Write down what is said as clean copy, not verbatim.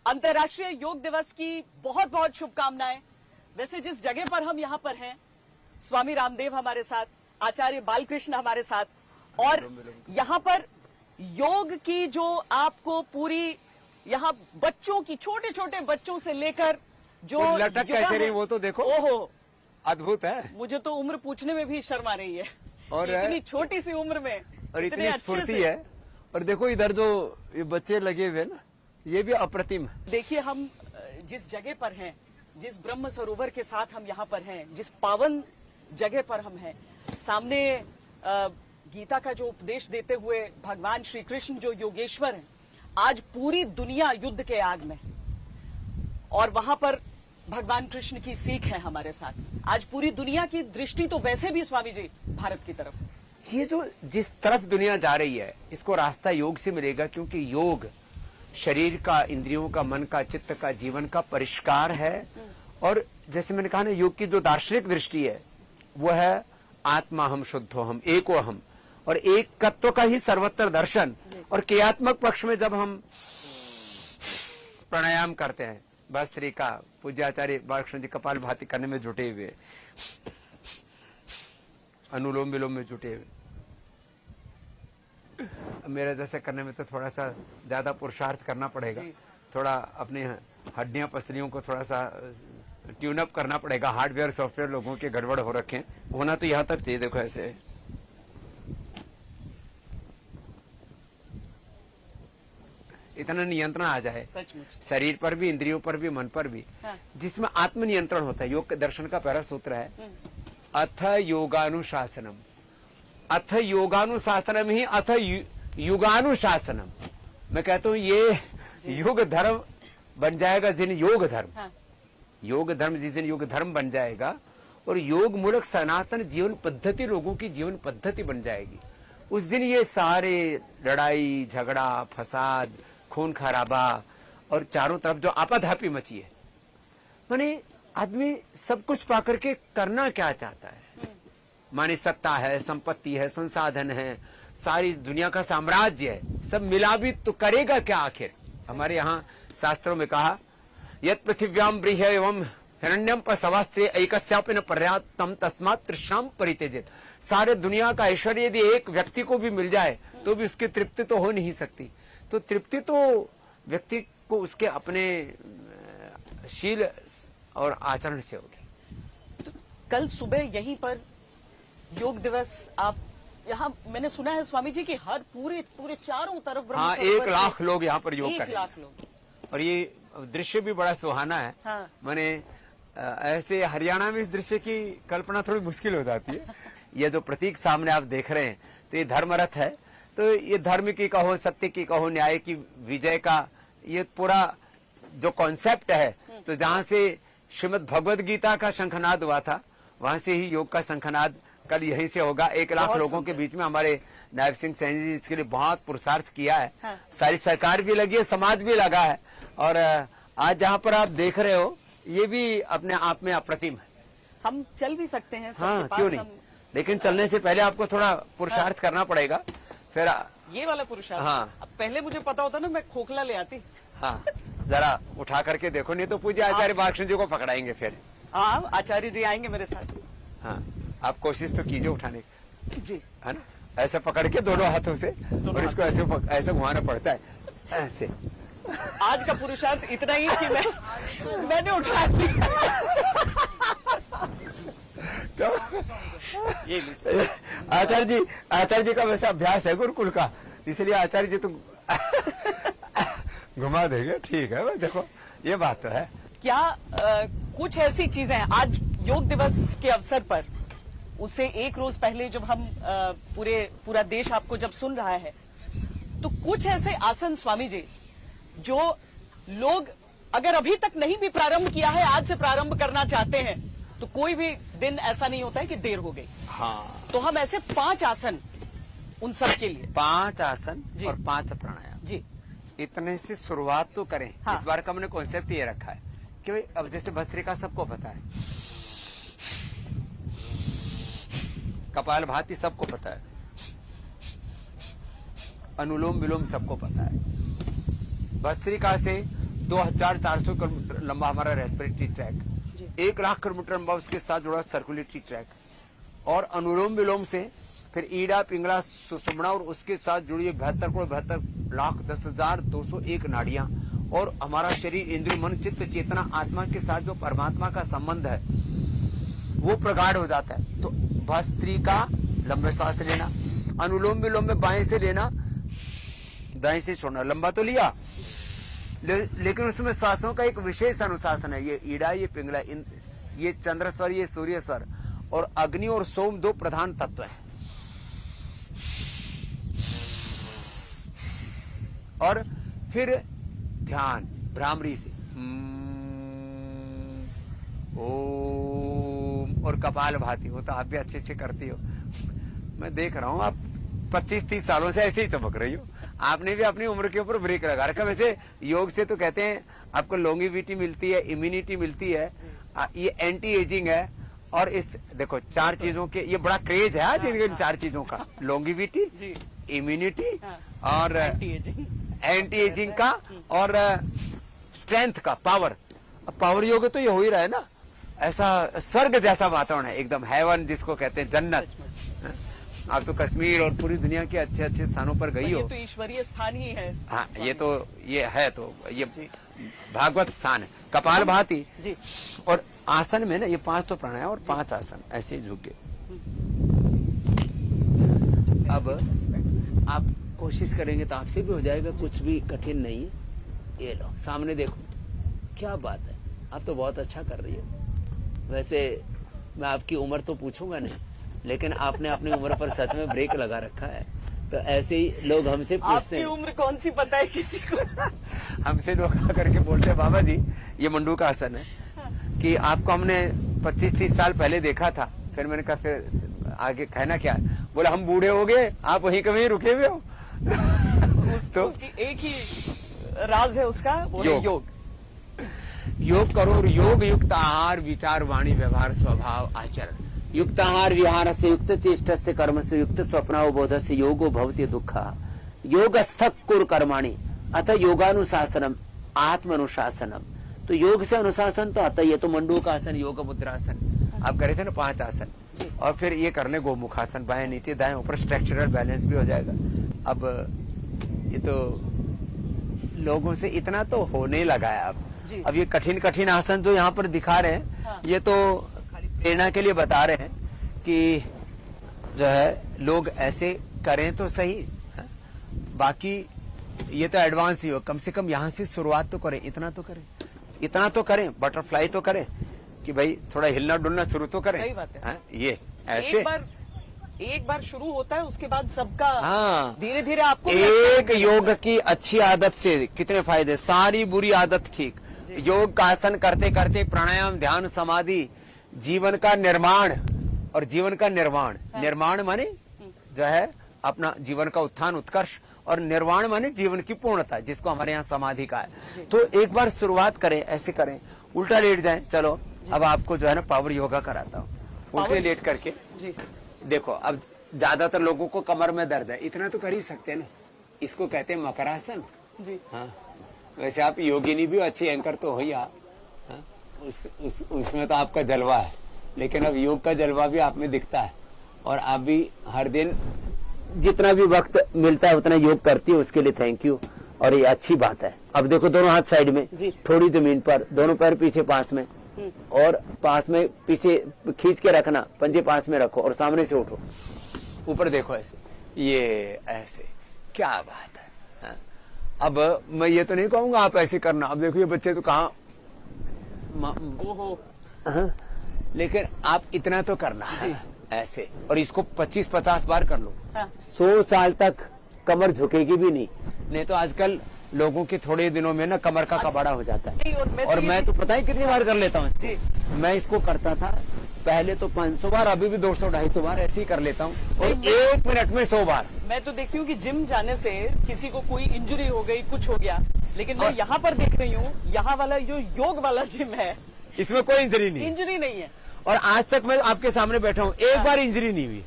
अंतर्राष्ट्रीय योग दिवस की बहुत बहुत शुभकामनाएं। वैसे जिस जगह पर हम यहाँ पर हैं, स्वामी रामदेव हमारे साथ, आचार्य बालकृष्ण हमारे साथ, और यहाँ पर योग की जो आपको पूरी यहाँ बच्चों की, छोटे छोटे बच्चों से लेकर जो लटक कैसे रही वो तो देखो, ओहो अद्भुत है। मुझे तो उम्र पूछने में भी शर्म आ रही है, और इतनी छोटी सी उम्र में और इतनी स्फूर्ति है। और देखो इधर जो ये बच्चे लगे हुए ना, ये भी अप्रतिम है। देखिए, हम जिस जगह पर हैं, जिस ब्रह्म सरोवर के साथ हम यहाँ पर हैं, जिस पावन जगह पर हम हैं, सामने गीता का जो उपदेश देते हुए भगवान श्री कृष्ण जो योगेश्वर हैं, आज पूरी दुनिया युद्ध के आग में है, और वहां पर भगवान कृष्ण की सीख है हमारे साथ। आज पूरी दुनिया की दृष्टि तो वैसे भी स्वामी जी भारत की तरफ है। ये जो जिस तरफ दुनिया जा रही है, इसको रास्ता योग से मिलेगा, क्योंकि योग शरीर का, इंद्रियों का, मन का, चित्त का, जीवन का परिष्कार है। और जैसे मैंने कहा ना, योग की जो दार्शनिक दृष्टि है वो है आत्मा हम शुद्धो हम एको हम, और एक तत्व का ही सर्वत्र दर्शन। और क्रियात्मक पक्ष में जब हम प्राणायाम करते हैं, भस्त्री का पूज्याचार्य बालकृष्ण जी कपाल भाती करने में जुटे हुए, अनुलोम विलोम में जुटे हुए, मेरे जैसे करने में तो थोड़ा सा ज्यादा पुरुषार्थ करना पड़ेगा, थोड़ा अपनी हड्डियां पसलियों को थोड़ा सा ट्यून अप करना पड़ेगा। हार्डवेयर सॉफ्टवेयर लोगों के गड़बड़ हो रखे हैं, होना तो यहां तक चाहिए। देखो ऐसे इतना नियंत्रण आ जाए सचमुच, शरीर पर भी, इंद्रियों पर भी, मन पर भी, जिसमें आत्म नियंत्रण होता है। योग के दर्शन का पहला सूत्र है अथ योगानुशासनम। अथ योगानुशासनम ही अथ युगानुशासनम। मैं कहता हूँ ये युग धर्म बन जाएगा जिन योग धर्म, योग धर्म जिस दिन योग धर्म बन जाएगा, और योग मूलक सनातन जीवन पद्धति लोगों की जीवन पद्धति बन जाएगी, उस दिन ये सारे लड़ाई झगड़ा फसाद खून खराबा और चारों तरफ जो आपाधापी मची है, माने आदमी सब कुछ पाकर के करना क्या चाहता है। माने सत्ता है, संपत्ति है, संसाधन है, सारी दुनिया का साम्राज्य है, सब मिला भी तो करेगा क्या आखिर। हमारे यहाँ शास्त्रों में कहा यत् पृथिव्याम ब्रीह एवं हिरण्यम पसवास्त्रे एकस्यापि न पर्याप्तम तस्मात् तृष्णाम परित्यजेत। सारे दुनिया का ऐश्वर्य यदि एक व्यक्ति को भी मिल जाए तो भी उसकी तृप्ति तो हो नहीं सकती। तो तृप्ति तो व्यक्ति को उसके अपने शील और आचरण से होगी। तो कल सुबह यहीं पर योग दिवस, आप यहाँ मैंने सुना है स्वामी जी कि हर पूरे चारों तरफ, हाँ, 1 लाख लोग यहाँ पर योग करें। 1 लाख लोग, और ये दृश्य भी बड़ा सुहाना है। हाँ। मैंने ऐसे हरियाणा में इस दृश्य की कल्पना थोड़ी मुश्किल हो जाती है। ये जो प्रतीक सामने आप देख रहे हैं, तो ये धर्मरथ है। तो ये धर्म की कहो, सत्य की कहो, न्याय की विजय का ये पूरा जो कॉन्सेप्ट है, तो जहाँ से श्रीमद् भगवद गीता का शंखनाद हुआ था, वहां से ही योग का शंखनाद कल यहीं से होगा। 1 लाख लोगों के बीच में हमारे नायब सिंह सैनी जी इसके लिए बहुत पुरुषार्थ किया है। हाँ। सारी सरकार भी लगी है, समाज भी लगा है। और आज जहाँ पर आप देख रहे हो, ये भी अपने आप में अप्रतिम है। हम चल भी सकते हैं सबके हाँ, पास, क्यों नहीं, लेकिन चलने से पहले आपको थोड़ा पुरुषार्थ करना पड़ेगा। फिर ये वाला पुरुषार्थ। हाँ। अब पहले मुझे पता होता ना, मैं खोखला ले आती। हाँ, जरा उठा करके देखो, नहीं तो पूज्य आचार्य बालकृष्ण जी को पकड़ाएंगे फिर। हाँ, आचार्य जी आएंगे मेरे साथ। हाँ, आप कोशिश तो कीजिए उठाने की, जी, है ना। ऐसे पकड़ के दोनों हाथों से, और इसको ऐसे घुमाना पड़ता है ऐसे। आज का पुरुषार्थ इतना ही कि मैंने उठा लिया। ये आचार्य जी का वैसा अभ्यास है गुरुकुल का, इसलिए आचार्य जी तो घुमा देंगे। ठीक है, देखो ये बात तो है। क्या कुछ ऐसी चीजें हैं आज योग दिवस के अवसर पर, उससे 1 रोज पहले जब हम पूरा देश आपको जब सुन रहा है, तो कुछ ऐसे आसन स्वामी जी जो लोग अगर अभी तक नहीं भी प्रारंभ किया है, आज से प्रारंभ करना चाहते हैं, तो कोई भी दिन ऐसा नहीं होता है कि देर हो गई। हाँ, तो हम ऐसे 5 आसन उन सब के लिए, 5 आसन और 5 प्राणायाम जी, इतने से शुरुआत तो करें। हाँ। इस बार का हमने कॉन्सेप्ट ये रखा है कि भाई अब जैसे भस्त्रिका सबको पता है, कपाल भाती सबको पता है, अनुलोम विलोम सबको पता है। भस्त्रिका से 2400 किलोमीटर लंबा हमारा रेस्पिरेटरी ट्रैक, 1 लाख किलोमीटर लंबा उसके साथ जुड़ा सर्कुलेटरी ट्रैक, और अनुलोम विलोम से फिर ईड़ा पिंगला सुषुम्ना और उसके साथ जुड़ी 72,72,10,201 नाड़ियां, और हमारा शरीर इंद्रिय मन चित्त चेतना आत्मा के साथ जो परमात्मा का संबंध है वो प्रगाढ़ हो जाता है। तो भस्त्रिका लंबे सांस लेना, अनुलोम विलोम में बाएं से लेना दाएं से छोड़ना, लंबा तो लिया लेकिन उसमें सांसों का एक विशेष अनुशासन है। ये ईड़ा, ये पिंगला, ये चंद्र स्वर, ये सूर्य स्वर, और अग्नि और सोम 2 प्रधान तत्व हैं। और फिर ध्यान भ्रामरी से ओम, और कपाल भाती हो तो आप भी अच्छे से करती हो। मैं देख रहा हूं आप 25-30 सालों से ऐसे ही चमक रही हो। आपने भी अपनी उम्र के ऊपर ब्रेक लगा रखा। वैसे योग से तो कहते हैं आपको लॉन्गिविटी मिलती है, इम्यूनिटी मिलती है, ये एंटी एजिंग है, और इस देखो 4 चीजों के ये बड़ा क्रेज है आज इन 4 चीजों का, लॉन्गिविटी, इम्यूनिटी और एंटी एजिंग का, और स्ट्रेंथ का, पावर। अब पावर योग तो ये हो ही रहा है ना, ऐसा स्वर्ग जैसा वातावरण है एकदम, हेवन जिसको कहते हैं, जन्नत। आप तो कश्मीर और पूरी दुनिया के अच्छे अच्छे स्थानों पर गई हो। ये तो ईश्वरीय स्थान ही है। हाँ, ये है तो ये भागवत स्थान है। कपाल भाती जी, और आसन में ना ये 5 तो प्राणायाम और 5 आसन ऐसे झुक गए। अब आप कोशिश करेंगे तो आपसे भी हो जाएगा, कुछ भी कठिन नहीं है। ये लो सामने देखो, क्या बात है, आप तो बहुत अच्छा कर रही हो। वैसे मैं आपकी उम्र तो पूछूंगा नहीं, लेकिन आपने अपनी उम्र पर सच में ब्रेक लगा रखा है। तो ऐसे ही लोग हमसे पूछते हैं, आपकी उम्र कौन सी पता है किसी को? हमसे लोग आकर के बोलते हैं बाबा जी ये मंडू का आसन है, कि आपको हमने 25-30 साल पहले देखा था। फिर मैंने कहा फिर आगे कहना क्या है? बोला हम बूढ़े हो गए, आप वहीं कहीं रुके हुए हो। तो उसकी एक ही राज है उसका, वो है योग। योग करो, और योग युक्त आहार विचार वाणी व्यवहार स्वभाव आचरण, युक्त आहार विहार से युक्त चेष्ट से कर्म से युक्त स्वप्नावबोध से योगो भवति दुखा, योगस्थक कुर कर्माणि अथ योगानुशासनम आत्मानुशासनम। तो योग से अनुशासन तो आता ही है। तो मंडू का आसन, योग मुद्रासन आप करे थे ना, 5 आसन, और फिर ये कर ले गोमुखासन, बाएं नीचे दाएं ऊपर, स्ट्रक्चरल बैलेंस भी हो जाएगा। अब ये तो लोगों से इतना तो होने लगा है अब ये कठिन कठिन आसन जो यहाँ पर दिखा रहे हैं, हाँ। ये तो खाली प्रेरणा के लिए बता रहे हैं कि जो है लोग ऐसे करें तो सही, हाँ? बाकी ये तो एडवांस ही हो, कम से कम यहाँ से शुरुआत तो करें, इतना तो करें, बटरफ्लाई तो करें कि भाई थोड़ा हिलना डुलना शुरू तो करें। सही बात है। हाँ? ये ऐसे एक बार शुरू होता है, उसके बाद सबका हाँ धीरे धीरे आपको एक योग की अच्छी आदत से कितने फायदे, सारी बुरी आदत ठीक। योग का आसन करते करते प्राणायाम ध्यान समाधि जीवन का निर्माण, और जीवन का निर्माण, हाँ। निर्माण माने जो है अपना जीवन का उत्थान उत्कर्ष, और निर्वाण माने जीवन की पूर्णता, जिसको हमारे यहाँ समाधि का है। तो एक बार शुरुआत करें, ऐसे करें, उल्टा लेट जाएं। चलो अब आपको जो है ना पावर योगा कराता हूँ, उल्टे लेट करके जी। देखो अब ज्यादातर लोगों को कमर में दर्द है, इतना तो कर ही सकते हैं ना, इसको कहते हैं मकरासन जी। हाँ, वैसे आप योगिनी भी अच्छी एंकर तो हो ही आप, हाँ? उसमें तो आपका जलवा है, लेकिन अब योग का जलवा भी आप में दिखता है, और आप भी हर दिन जितना भी वक्त मिलता है उतना योग करती है, उसके लिए थैंक यू, और ये अच्छी बात है। अब देखो दोनों हाथ साइड में, थोड़ी जमीन पर, दोनों पैर पीछे पास में, और पास में पीछे खींच के रखना, पंजे पास में रखो और सामने से उठो, ऊपर देखो ऐसे, ये ऐसे, क्या बात है, हाँ? अब मैं ये तो नहीं कहूंगा आप ऐसे करना, अब देखो ये बच्चे तो कहाँ, हाँ? लेकिन आप इतना तो करना है ऐसे, और इसको 25-50 बार कर लो, हाँ। 100 साल तक कमर झुकेगी भी नहीं तो आजकल लोगों के थोड़े दिनों में ना कमर का कबाड़ा हो जाता है। और मैं तो पता है कितनी बार कर लेता हूँ, मैं इसको करता था पहले तो 500 बार, अभी भी 200-250 बार ऐसे ही कर लेता हूँ, और 1 मिनट में 100 बार। मैं तो देखती हूँ कि जिम जाने से किसी को कोई इंजरी हो गई, कुछ हो गया, लेकिन मैं यहाँ पर देख रही हूँ, यहाँ वाला जो योग वाला जिम है, इसमें कोई इंजरी नहीं है, और आज तक मैं आपके सामने बैठा हूँ, एक बार इंजरी नहीं हुई।